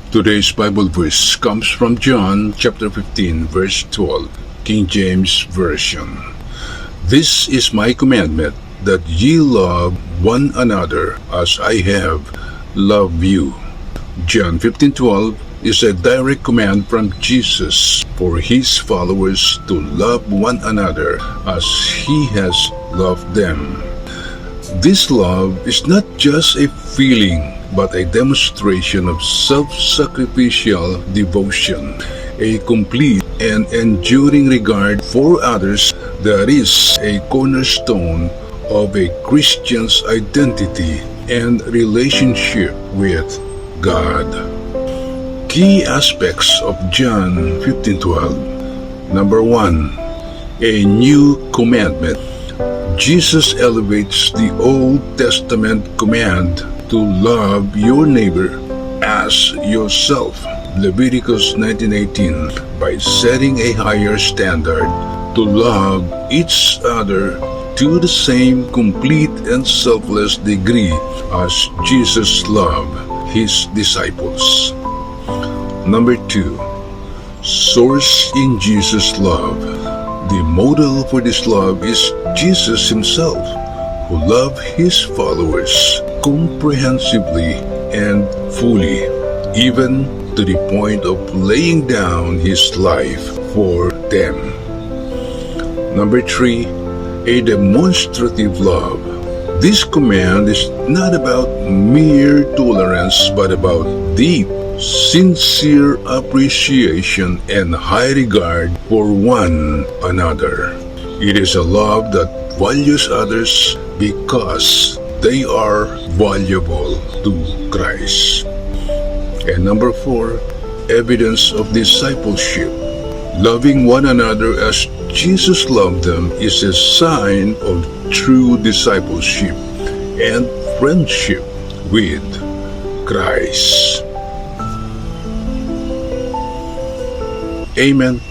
Today's Bible verse comes from John chapter 15 verse 12, King James Version. This is my commandment, that ye love one another as I have loved you. John 15:12 is a direct command from Jesus for his followers to love one another as he has loved them. This love is not just a feeling, but a demonstration of self-sacrificial devotion, a complete and enduring regard for others that is a cornerstone of a Christian's identity and relationship with God. Key aspects of John 15:12. Number 1. A new commandment. Jesus elevates the Old Testament command to love your neighbor as yourself, Leviticus 19:18, by setting a higher standard to love each other to the same complete and selfless degree as Jesus loved his disciples. Number 2. Source in Jesus' love. The model for this love is Jesus himself, who loved his followers comprehensively and fully, even to the point of laying down his life for them. Number 3, a demonstrative love. This command is not about mere tolerance, but about deep, sincere appreciation and high regard for one another. It is a love that values others because they are valuable to Christ. And number 4, evidence of discipleship. Loving one another as Jesus loved them is a sign of true discipleship and friendship with Christ. Amen.